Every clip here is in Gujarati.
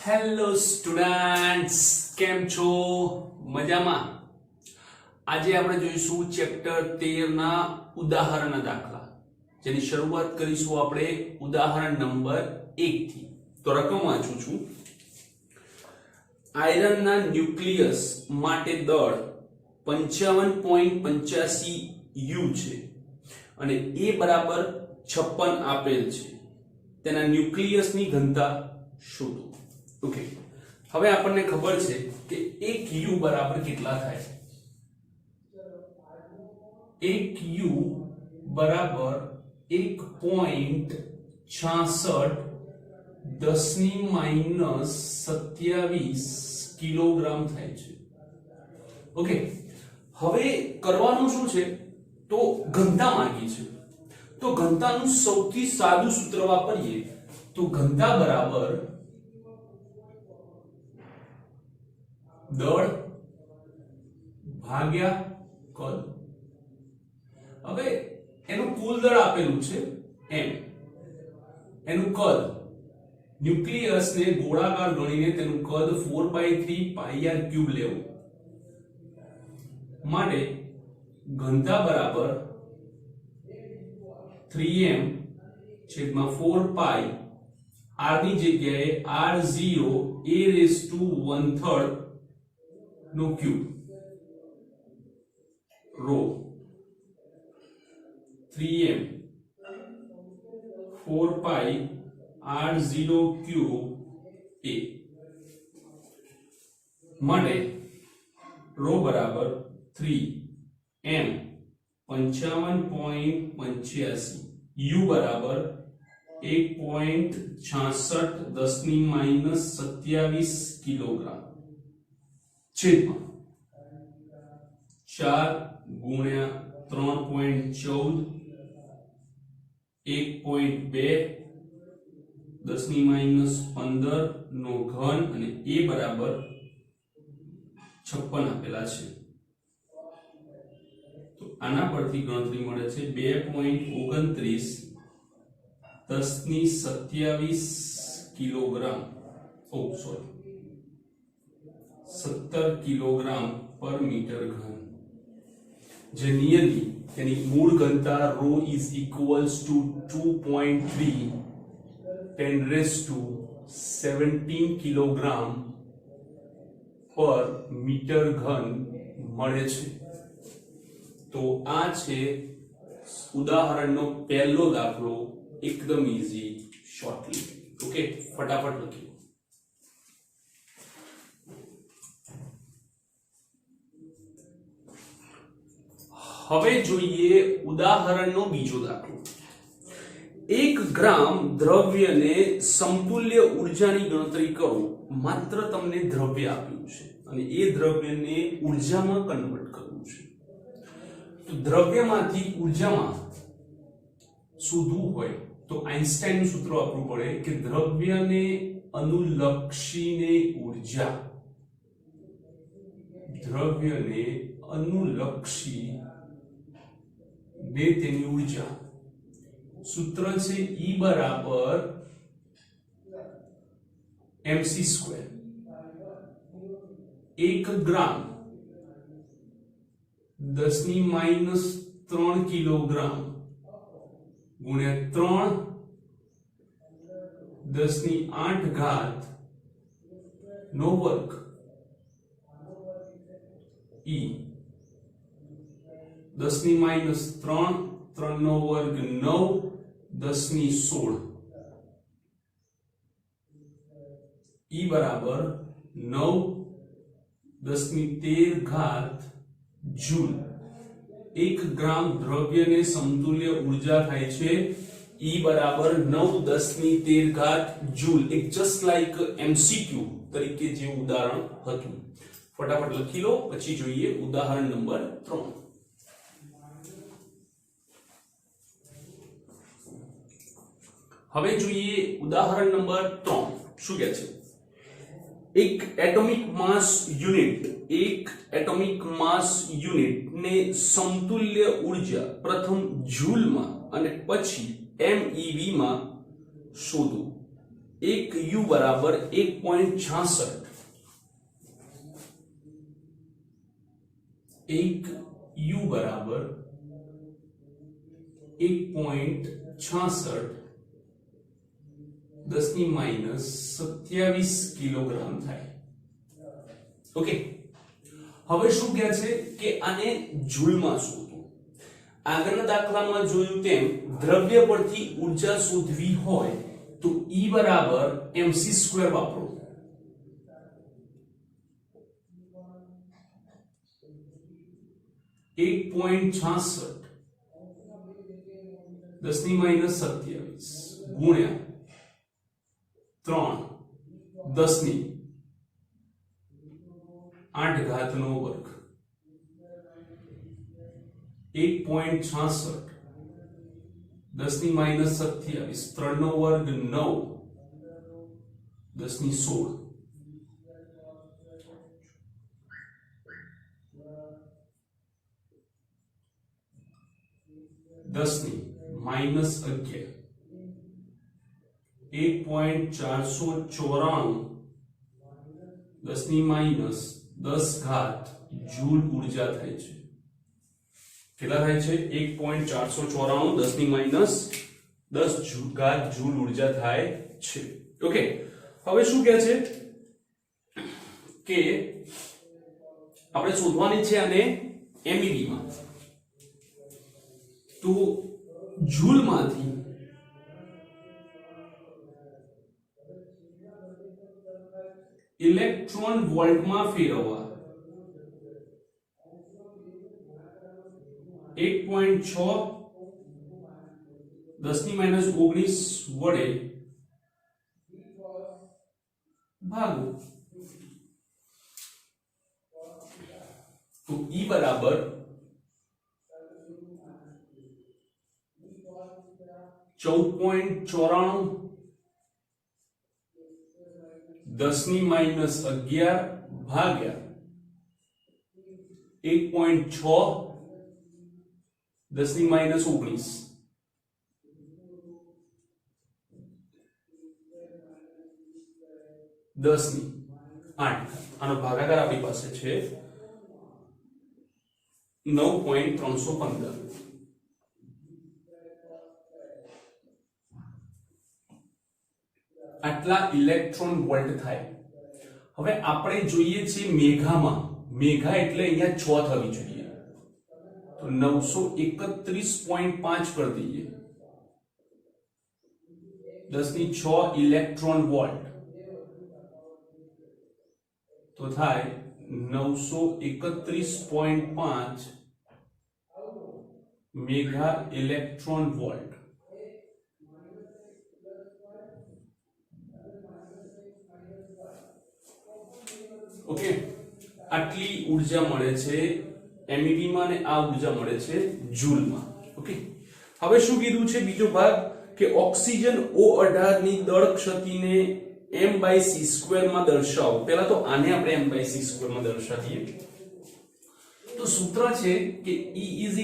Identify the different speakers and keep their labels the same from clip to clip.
Speaker 1: હેલો સ્ટુડન્ટ્સ, કેમ છો? મજામાં? આજે આપણે જોઈશું ચેપ્ટર 13 ના ઉદાહરણ દાખલા, જેની શરૂઆત કરીશું આપણે ઉદાહરણ નંબર 1 થી. તો રકમ વાંચું છું. આયરનના ન્યુક્લિયસ માટે દળ 55.85 U છે અને A બરાબર 56 આપેલ છે. તેના ન્યુક્લિયસની ઘનતા શોધો. ઓકે, હવે આપણને ખબર છે કે 1 U બરાબર કેટલા થાય? 1 U બરાબર 1.66 10⁻27 કિલોગ્રામ થાય છે. ઓકે, હવે કરવાનું શું છે? તો ઘનતા માંગી છે. તો ઘનતાનું સૌથી સાદું સૂત્ર વાપરીએ તો ઘનતા બરાબર દળ ભાગ્યા કદ. હવે એનું કુલ દળ આપેલું છે m, એનું કદ ન્યુક્લિયસ ને ગોળાકાર ગણીને તેનું કદ 4/3πr³ લેવું માટે ઘનતા બરાબર 3m/4π, r ની જગ્યાએ r0 a⁻⁴ નો cube rho 3m/4π r0³ a માટે રો બરાબર 3m 55.85 u બરાબર 1.66 10⁻27 કિલોગ્રામ છેદમાં 4 ગુણ્યા 3.14 1.2 10⁻15 નો ઘન અને a બરાબર 56 આપેલા છે. તો આના પરથી ગણતરી મળે છે 2.29 10⁻27 કિલોગ્રામ. 17 કિલોગ્રામ પર મીટર ઘન. જે નિયતિ તેની મૂળ ઘનતા ρ is equals to 2.3 10⁻17 કિલોગ્રામ પર મીટર ઘન મળે છે. તો આ છે ઉદાહરણનો પહેલો દાખલો. એકદમ ઈઝી, શોર્ટલી. ઓકે, ફટાફટ લખીએ. હવે જોઈએ ઉદાહરણનો બીજો દાખલો. 1 ગ્રામ દ્રવ્યને સમતુલ્ય ઉર્જાની ગણતરી કરો. માત્ર તમને દ્રવ્ય આપ્યું છે અને એ દ્રવ્યને ઉર્જામાં કન્વર્ટ કરવું છે. તો દ્રવ્યમાંથી ઉર્જામાં શોધવું હોય તો આઈન્સ્ટાઈનનું સૂત્ર વાપરવું પડે કે દ્રવ્યને અનુલક્ષીને ઉર્જા, દ્રવ્યને અનુલક્ષી ને તેની ઉર્જા. સૂત્ર છે E બરાબર mc². 1 ગ્રામ 10⁻³ કિલોગ્રામ ગુણ્યા 3 નો વર્ગ E 10⁻³ 3 નો વર્ગ 9 10⁻16 E બરાબર 9 10⁻13 જૂલ. 1 ગ્રામ દ્રવ્યને સમતુલ્ય ઉર્જા થાય છે E બરાબર 9 10⁻13 જૂલ. એક જસ્ટ લાઈક MCQ તરીકે જે ઉદાહરણ હતું. ફટાફટ લખી લો, પછી જોઈએ ઉદાહરણ નંબર 3. હવે જોઈએ ઉદાહરણ નંબર 3. શું કહે છે? એક એટોમિક માસ યુનિટ ને સમતુલ્ય ઉર્જા પ્રથમ જૂલમાં અને પછી MeV માં શોધો. एक U बराबर 1.66, एक U बराबर 1.66 10 ની માઈનસ 27 કિલોગ્રામ થાય. ઓકે, હવે શું કહે છે કે આને જૂલમાં શોધો. આગળના દાખલામાં જોયું તેમ દ્રવ્ય પરથી ઊર્જા શોધવી હોય તો E બરાબર mc² વાપરો. एक 1.66 10 ની માઈનસ 27 ગુણ્યા 3 10 ની 8 ઘાતનો વર્ગ. 1.66 10 ની માઈનસ 27 3 નો વર્ગ 9 10 ની 16 10 ની માઈનસ 11 1.494 10 ની માઈનસ 10 ઘાત જૂલ ઉર્જા થાય છે. કેટલા થાય છે? 1.494 10 ની માઈનસ 10 ઘાત જૂલ ઉર્જા થાય છે. ઓકે, હવે શું કહે છે કે આપણે શોધવાની છે અને MeV માં. તો જૂલ માંથી ઇલેક્ટ્રોન વોલ્ટ માં ફેરવવા 1.6 10 ની માઈનસ 19 વડે ભાગો તો E બરાબર 14.94 10 ની માઈનસ 11 ભાગ્યા 1.6 10 ની માઈનસ 19 10 ની 8. આનો ભાગાકાર આપણી પાસે છે 9.315. આટલા ઇલેક્ટ્રોન વોલ્ટ થાય. હવે આપણે જોઈએ છીએ મેઘામાં. મેઘા એટલે અહીંયા 6 થવી જોઈએ, તો 931.5 કરી દઈએ. 10 ની 6 ઇલેક્ટ્રોન વોલ્ટ તો થાય 931.5 મેગા ઇલેક્ટ્રોન વોલ્ટ. ઓકે, આટલી ઊર્જા મળે છે MeV માં અને આ ઊર્જા મળે છે જૂલમાં. ઓકે, હવે શું કીધું છે બીજો ભાગ કે ઓક્સિજન O18 ની દળ ક્ષતિને m/c² માં દર્શાવો. પહેલા તો આને આપણે m/c² માં દર્શાવીએ. તો સૂત્ર છે કે E =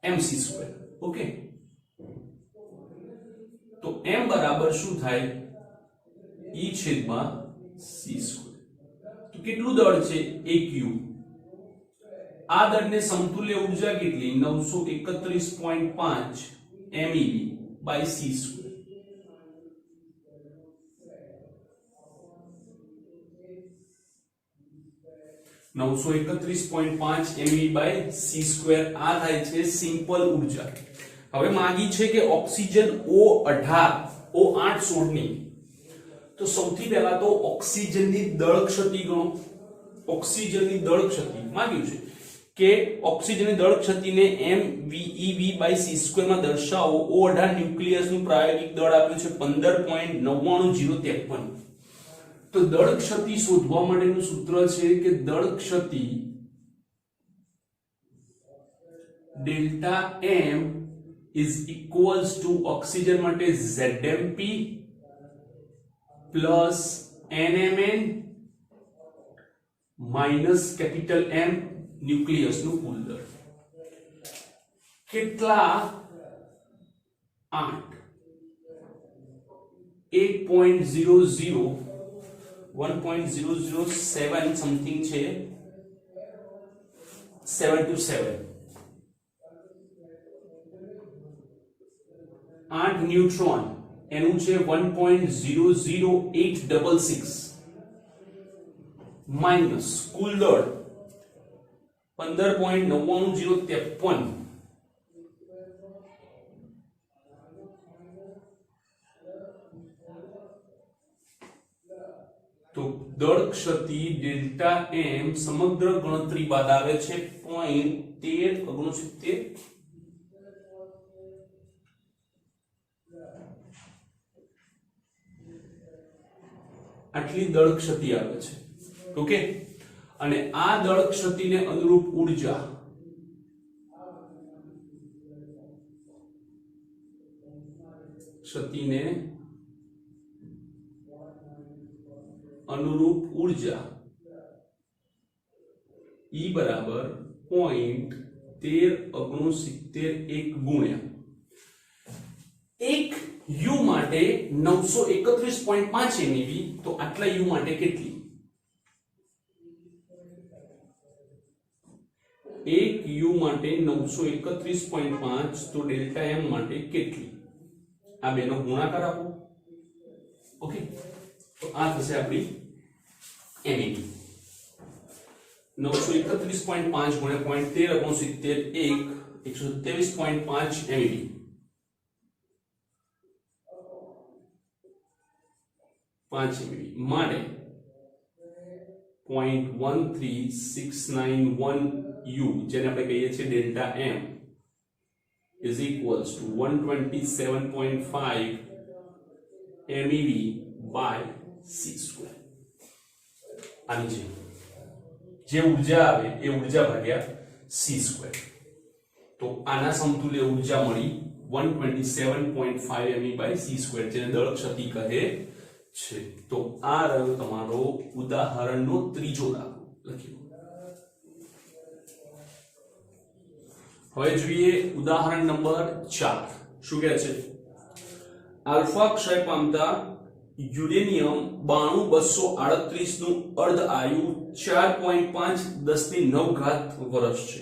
Speaker 1: mc². ઓકે, તો m બરાબર શું થાય? E/c². તો કેટલું દળ છે? 1 U. આ દળને સમતુલ્ય ઊર્જા કેટલી? 931.5 MeV/c². MeV/c². આ થાય છે સિમ્પલ ઊર્જા. હવે માંગી છે કે ઓક્સિજન O8 16 તો સૌથી પહેલા તો ઓક્સિજનની દળ ક્ષતિ ગણો. ઓક્સિજનની દળ ક્ષતિ માંગ્યું છે કે ઓક્સિજનની દળ ક્ષતિને mVeV/c² માં દર્શાવો. O18 ન્યુક્લિયસનું પ્રાયોગિક દળ આપ્યું છે 15.99053. તો દળ ક્ષતિ શોધવા માટેનું સૂત્ર છે કે દળ ક્ષતિ ડેલ્ટા m = ઓક્સિજન માટે ZmP plus NMN minus capital M ન્યુક્લિયસનું કુલ દળ. કેટલા 8 1.00 1.007 સમથિંગ છે 7 to 7 8 ન્યુટ્રોન એનું છે 1.00866 માઇનસ કુલ દળ 15.99053 તો દળ ક્ષતિ ડેલ્ટા એમ સમગ્ર ગણતરી બાદ આવે છે 0.1369 આટલી દળ ક્ષતિ આવે છે ઓકે અને આ દળ ક્ષતિને અનુરૂપ ઊર્જા ક્ષતિને અનુરૂપ ઊર્જા E બરાબર 0.1369 ગુણ્યા એક U માટે 931.5 MeV તો આટલા U માટે કેટલી એક U માટે 931.5 તો ડેલ્ટા M માટે કેટલી આ બેનો ગુણાકાર આપો ઓકે તો આ થશે આપણી MeV 931.5 ગુણ્યા 0.1369 127.5 MeV માટે 0.13691 U જેને આપણે કહીએ છીએ delta M is equals to 127.5 MeV by c square આની જે ઊર્જા આવે એ ઊર્જા ભાગ્યા c સ્ક્વેર તો આના સમતુલ્ય ઊર્જા મળી 127.5 MeV by c સ્ક્વેર જેને દળ ક્ષતિ કહે છે તો આ રહ્યો તમારો ઉદાહરણનો ત્રીજો દાખલો લખ્યો હવે જોઈએ ઉદાહરણ નંબર 4 શું કહે છે આલ્ફા ક્ષય પામતા યુરેનિયમ 92238 નું અર્ધ આયુ 4.5 10⁹ વર્ષ છે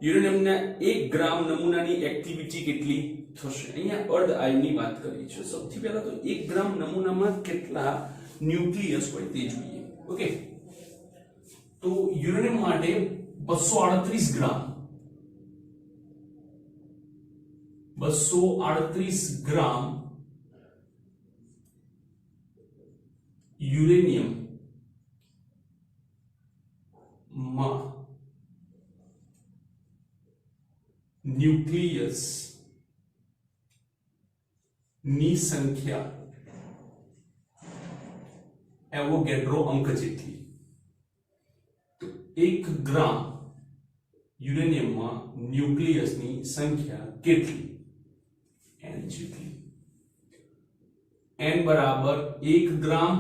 Speaker 1: યુરેનિયમના 1 ગ્રામ નમૂનાની એક્ટિવિટી કેટલી થશે અહીંયા અર્ધ આયુની વાત કરી છે સૌથી પહેલા તો 1 ગ્રામ નમૂનામાં કેટલા ન્યુક્લિયસ હોય તે જોઈએ ઓકે તો યુરેનિયમ માટે 238 ગ્રામ 238 ગ્રામ યુરેનિયમ માં ન્યુક્લિયસ ની સંખ્યા એવોગેડ્રો અંક જેટલી તો 1 ગ્રામ યુરેનિયમમાં ન્યુક્લિયસની સંખ્યા કેટલી n જેટલી n બરાબર 1 ગ્રામ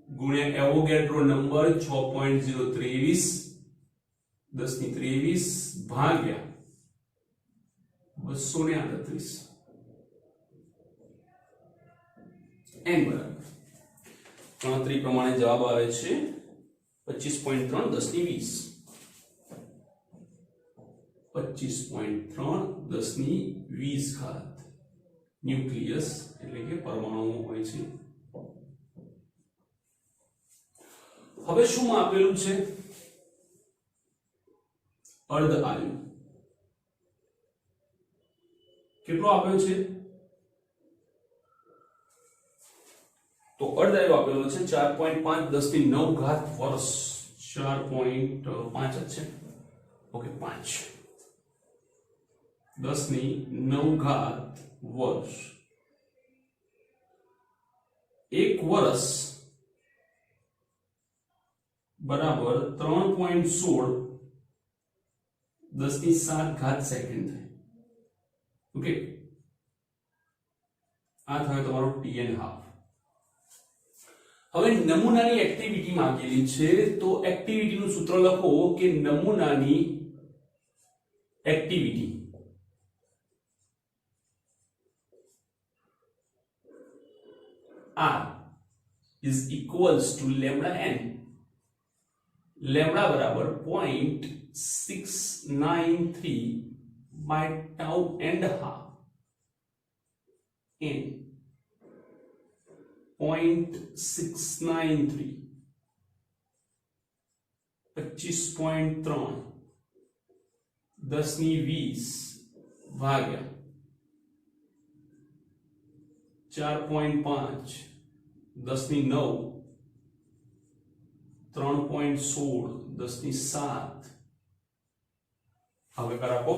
Speaker 1: ગુણ્યા એવોગેડ્રો નંબર 6.023 10⁻23 ભાગ્યા 238 n બરાબર ગણતરી પ્રમાણે જવાબ આવે છે 25.3 10⁻20 25.3 10⁻20 ન્યુક્લિયસ એટલે કે પરમાણુઓ હોય છે હવે શું આપેલું છે અર્ધ આયુ કેટલો આપ્યો છે તો અર્ધ આયુ આપેલો છે 4.5 10⁹ વર્ષ 4.5 જ છે ઓકે 5 10⁹ વર્ષ એક વર્ષ બરાબર 3.16 10⁷ સેકન્ડ ઓકે આ થયો તમારો tn હાફ હવે નમૂનાની એક્ટિવિટી માંગેલી છે તો એક્ટિવિટીનું સૂત્ર લખો કે નમૂનાની activity r is equals to lambda n. lambda बराबर 0.693 by tau and half n 0.693 25.3 10 ની 20 ભાગ્યા 4.5 10 ની 9 3.16 10 ની 7 ભાગાકાર આપો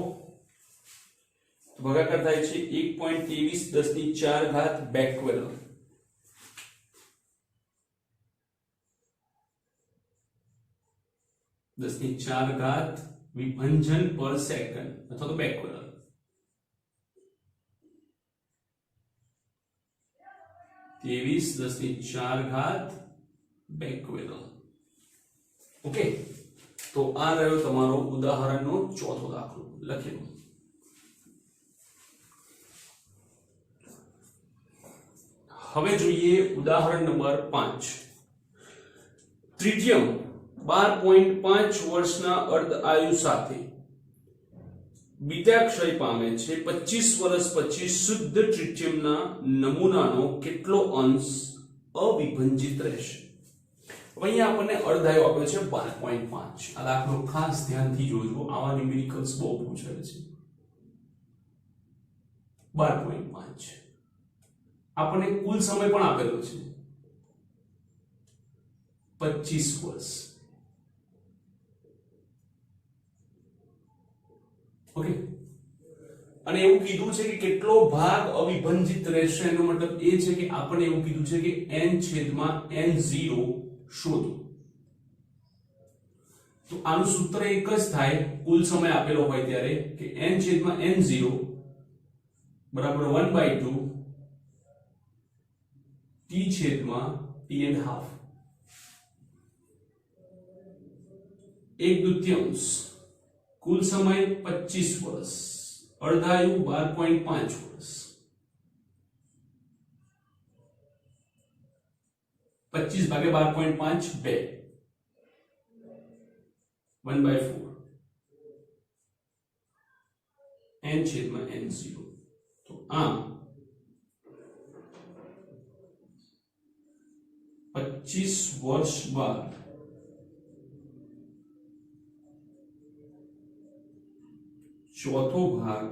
Speaker 1: તો ભાગાકાર થાય છે 1.23 10 ની 4 ઘાત બેકવેલ 10 ની 4 ઘાત विभंजन पर सेकंड अथवा तो बैकवर्ड 23 10 ની 4 ઘાત બેકवर्ड ओके तो आ રહ્યો તમારો ઉદાહરણનો ચોથો દાખલો લખેલો હવે જોઈએ ઉદાહરણ નંબર 5 ત્રિજ્યમ 12.5 વર્ષના અર્ધ આયુ સાથે બીટા ક્ષય પામે છે 25 વર્ષ પછી શુદ્ધ ટ્રિટિયમના નમૂનાનો કેટલો અંશ અવિભંજિત રહેશે હવે અહીંયા આપણને અર્ધાયુ આપ્યો છે 12.5 આ દાખલો ખાસ ધ્યાનથી જોજો આવા ન્યુમેરિકલ્સ બહુ પૂછાય છે 12.5 આપણને કુલ સમય પણ આપેલો છે 25 વર્ષ ओके અને એવું કીધું છે કે કેટલો ભાગ અવિભંજિત રહેશે એનો મતલબ એ છે કે આપણે એવું કીધું છે કે n છેદમાં n0 શોધો તો આનું સૂત્ર એક જ થાય કુલ સમય આપેલો હોય ત્યારે કે n છેદમાં n0 બરાબર 1/2 t છેદમાં t and half 1/2 कुल समय 25 वर्ष अर्धायु 12.5 वर्ष 25 भागे 12.5 2 1/4 n छेदમાં n0 तो आम 25 वर्ष बाद चौथो भाग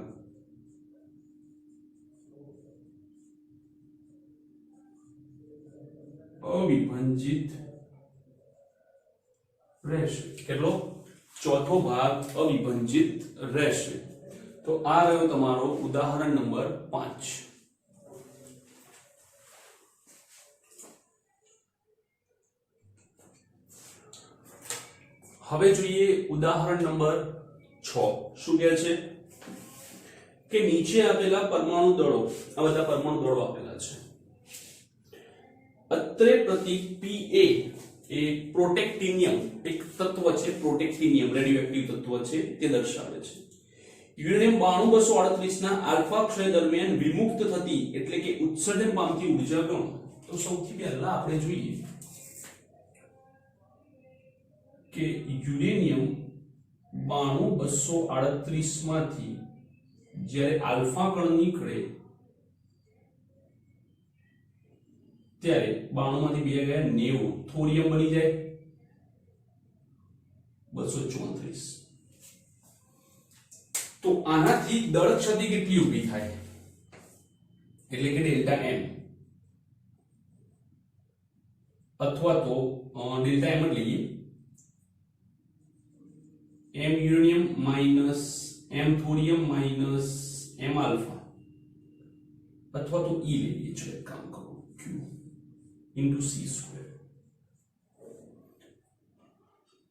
Speaker 1: अविभंजित રહેશે કેટલો ચોથો ભાગ અવિભંજિત રહેશે તો આ રહ્યો તમારો ઉદાહરણ નંબર 5 હવે જોઈએ ઉદાહરણ નંબર 6 શું કહે છે કે નીચે આપેલા પરમાણુ દળો આ બધા પરમાણુ દળો આપેલા છે અત્રે પ્રતીક Pa એ પ્રોટેક્ટિનિયમ એક તત્વ છે પ્રોટેક્ટિનિયમ રેડિયોએક્ટિવ તત્વ છે તે દર્શાવે છે યુરેનિયમ 92238 ના આલ્ફા ક્ષય દરમિયાન વિમુક્ત થતી એટલે કે ઉત્સર્જન પામતી ઊર્જા ગણો તો સૌથી પહેલા આપણે જોઈએ કે યુરેનિયમ 92238 માંથી જ્યારે આલ્ફા કણ નીકળે ત્યારે 92 માંથી બે ગયા 90 થોરિયમ બની જાય 234 તો આનાથી દળ ક્ષતિ કેટલી ઊભી થાય એટલે કે ડેલ્ટા m અથવા તો ડેલ્ટા m જ લઈએ m uranium minus m thorium minus m alpha अथवा तो E ले लीजिए चलो एक काम करो Q into C square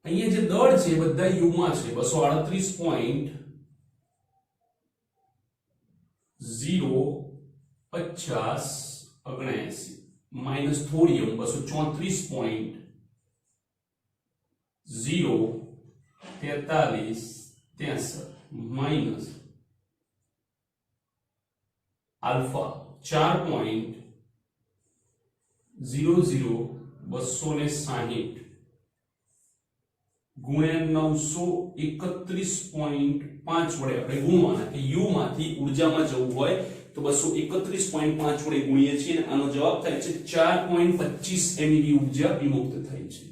Speaker 1: અહીંયા જે દળ છે બધા U માં છે 238.05079 માઈનસ થોરિયમ 234.043 माइनस अल्फा 4.0 260 ગુણ્યા 931.5 વડે આપણે ગુણવાના કે u માંથી ઉર્જામાં જવું હોય તો 231.5 વડે ગુણીએ છીએ અને આનો જવાબ થાય છે 4.25 MeV ઉર્જા વિમુક્ત થઈ છે.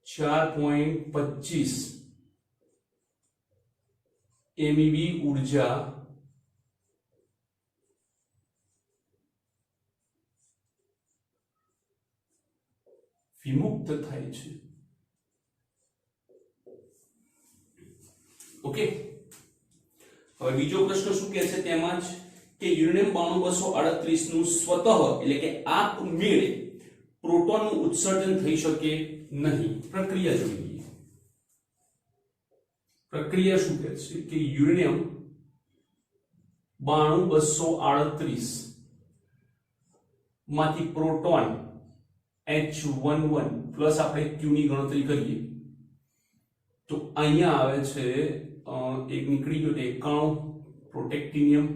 Speaker 1: 4.25 MeV ઉર્જા વિમુક્ત થાય છે. ઓકે, હવે બીજો પ્રશ્ન શું કહે છે તેમાં જ કે યુરેનિયમ 9238 નું સ્વતઃ એટલે કે આપમેળે પ્રોટોનનું ઉત્સર્જન થઈ શકે નહીં. પ્રક્રિયા જોઈએ. પ્રક્રિયા શું કહે છે કે યુરેનિયમ 92238 માંથી પ્રોટોન H11 પ્લસ આપણે Q ની ગણતરી કરીએ તો અહીંયા આવે છે એક નીકળી ગયો 91 પ્રોટેક્ટિનિયમ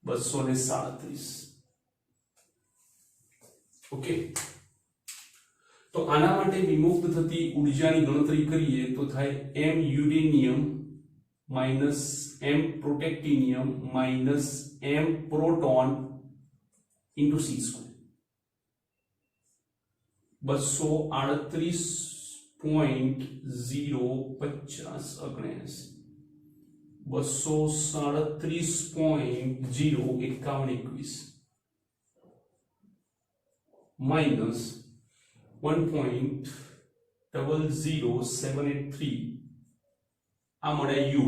Speaker 1: 237. ઓકે, તો આના માટે વિમુક્ત થતી ઉર્જાની ગણતરી કરીએ તો થાય m uranium minus m protactinium minus m proton into c square. 238.050 237.05121 minus 1.00783 આ મળે u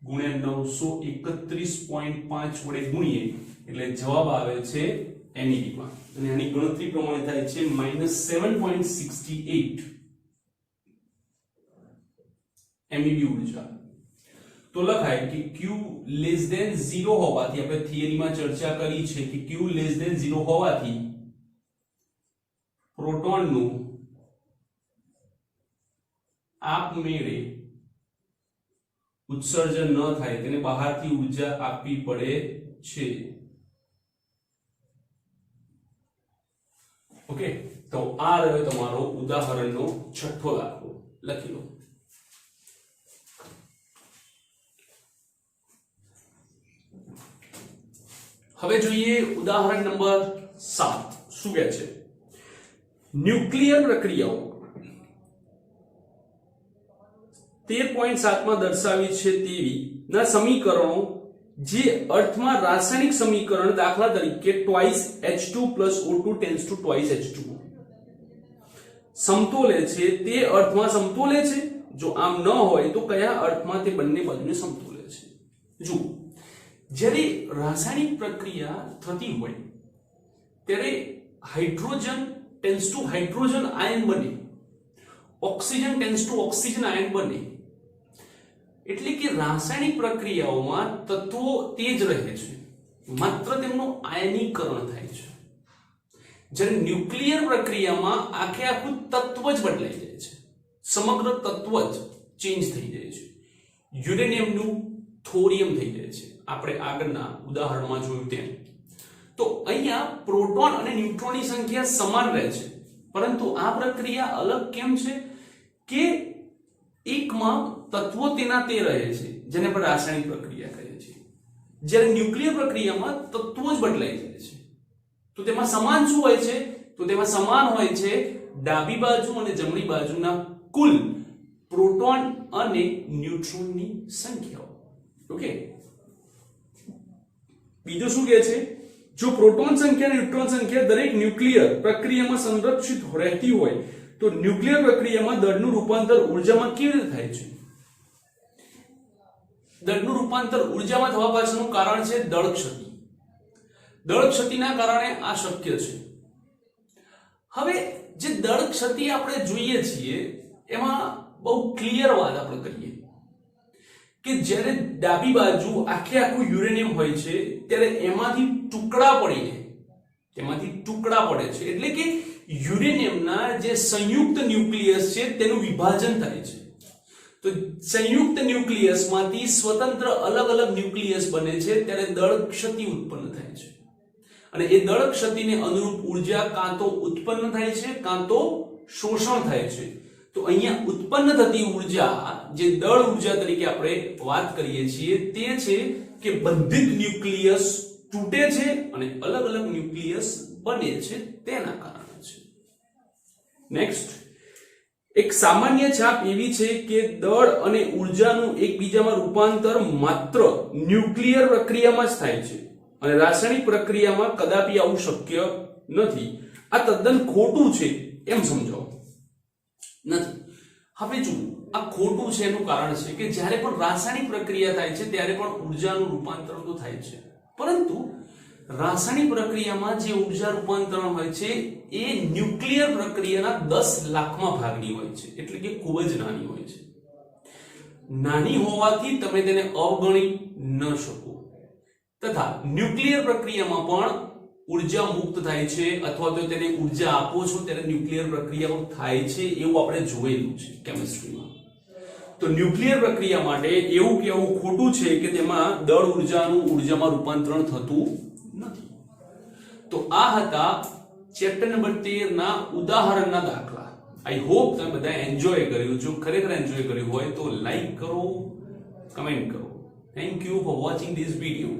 Speaker 1: ગુણ્યા 931.5 વડે ગુણીએ એટલે જવાબ આવે છે MeV માં અને આની ગણતરી પ્રમાણે થાય છે -7.68 MeV ઉર્જા. તો લખાય કે Q લેસ ધેન 0 હોવાથી આપણે થિયરીમાં ચર્ચા કરી છે કે Q લેસ ધેન 0 હોવાથી પ્રોટોનનું આપમેળે ઉત્સર્જન ન થાય તેને બહારથી ઉર્જા આપવી પડે છે. ઓકે, તો આ રહ્યો તમારો ઉદાહરણનો છઠ્ઠો દાખલો. લખી લો. હવે જોઈએ ઉદાહરણ નંબર 7. શું કહે છે? ન્યુક્લિયર પ્રક્રિયાઓ 13.7 માં દર્શાવી છે તેવી ના સમીકરણો જે અર્થમાં રાસાયણિક સમીકરણ દાખલા તરીકે twice H2 plus O2 tends to twice H2 સમતોલે છે તે અર્થમાં સમતોલે છે. જો આમ ન હોય તો કયા અર્થમાં તે બંને બાજુને સમતોલે છે? જો જ્યારે રાસાયણિક પ્રક્રિયા થતી હોય ત્યારે hydrogen tends to hydrogen ion બને, oxygen tends to oxygen ion બને. એટલે કે રાસાયણિક પ્રક્રિયાઓમાં તત્વો તે જ રહે છે, માત્ર તેમનું આયનીકરણ થાય છે. જ્યારે ન્યુક્લિયર પ્રક્રિયામાં આખે આખું તત્વ જ બદલાઈ જાય છે, સમગ્ર તત્વ જ ચેન્જ થઈ જાય છે. યુરેનિયમનું થોરિયમ થઈ જાય છે, આપણે આગળના ઉદાહરણમાં જોયું તેમ. તો અહીંયા પ્રોટોન અને ન્યુટ્રોનની સંખ્યા સમાન રહે છે, પરંતુ આ પ્રક્રિયા અલગ કેમ છે કે એકમાં તત્વો તેના તે રહે છે, જેને આપણે રાસાયણિક પ્રક્રિયા કહીએ છીએ. જ્યારે ન્યુક્લિયર પ્રક્રિયામાં તત્વો જ બદલાઈ જાય છે. તો તેમાં સમાન શું હોય છે? તો તેમાં સમાન હોય છે ડાબી બાજુ અને જમણી બાજુના કુલ પ્રોટોન અને ન્યુટ્રોનની સંખ્યાઓ. ઓકે, બીજું શું કહે છે? જો પ્રોટોન સંખ્યા અને ન્યુટ્રોન સંખ્યા દરેક ન્યુક્લિયર પ્રક્રિયામાં સંરક્ષિત રહેતી હોય તો ન્યુક્લિયર પ્રક્રિયામાં દળનું રૂપાંતર ઉર્જામાં કેવી રીતે થાય છે? દળનું રૂપાંતર ઉર્જામાં થવા પાછળનું કારણ છે દળ ક્ષતિ. દળ ક્ષતિના કારણે આ શક્ય છે. હવે જે દળ ક્ષતિ આપણે જોઈએ છીએ એમાં બહુ ક્લિયર વાત આપણે કરીએ કે જ્યારે ડાબી બાજુ આખે આખું યુરેનિયમ હોય છે ત્યારે એમાંથી ટુકડા પડે છે, એટલે કે યુરેનિયમના જે સંયુક્ત ન્યુક્લિયસ છે તેનું વિભાજન થાય છે. તો સંયુક્ત ન્યુક્લિયસમાંથી સ્વતંત્ર અલગ અલગ ન્યુક્લિયસ બને છે ત્યારે દળ ક્ષતિ ઉત્પન્ન થાય છે. અને એ દળ ક્ષતિને અનુરૂપ ઉર્જા કાં તો ઉત્પન્ન થાય છે કાં તો શોષણ થાય છે. તો અહીંયા ઉત્પન્ન થતી ઉર્જા જે દળ ઉર્જા તરીકે આપણે વાત કરીએ છીએ તે છે કે બંધિત ન્યુક્લિયસ તૂટે છે અને અલગ અલગ ન્યુક્લિયસ બને છે તેના કારણે છે. નેક્સ્ટ, એક સામાન્ય છાપ એવી છે કે દળ અને ઉર્જાનું એકબીજામાં રૂપાંતર માત્ર ન્યુક્લિયર પ્રક્રિયામાં જ થાય છે અને રાસાયણિક પ્રક્રિયામાં કદાપી આવું શક્ય નથી. આ તદ્દન ખોટું છે એમ સમજો નથી. હવે જુઓ, આ ખોટું છે એનું કારણ છે કે જ્યારે પણ રાસાયણિક પ્રક્રિયા થાય છે ત્યારે પણ ઉર્જાનું રૂપાંતર તો થાય છે, પરંતુ રાસાયણિક પ્રક્રિયામાં જે ઉર્જા રૂપાંતરણ હોય છે એ ન્યુક્લિયર પ્રક્રિયાના 10 લાખમાં ભાગની હોય છે, એટલે કે ખૂબ જ નાની હોય છે. નાની હોવાથી તમે તેને અવગણી ન શકો, તથા ન્યુક્લિયર પ્રક્રિયામાં પણ ઉર્જા મુક્ત થાય છે અથવા તો તેને ઉર્જા આપો છો ત્યારે ન્યુક્લિયર પ્રક્રિયાઓ થાય છે એવું આપણે જોયેલું છે કેમિસ્ટ્રીમાં. તો ન્યુક્લિયર પ્રક્રિયા માટે એવું કહેવું ખોટું છે કે તેમાં દળ ઉર્જાનું ઉર્જામાં રૂપાંતરણ થતું નથી. તો આ હતા ચેપ્ટર નંબર 13 ના ઉદાહરણના દાખલા. આઈ હોપ તમે બધા એન્જોય કર્યું. જો ખરેખર એન્જોય કર્યું હોય તો લાઈક કરો, કમેન્ટ કરો. Thank you for watching this video.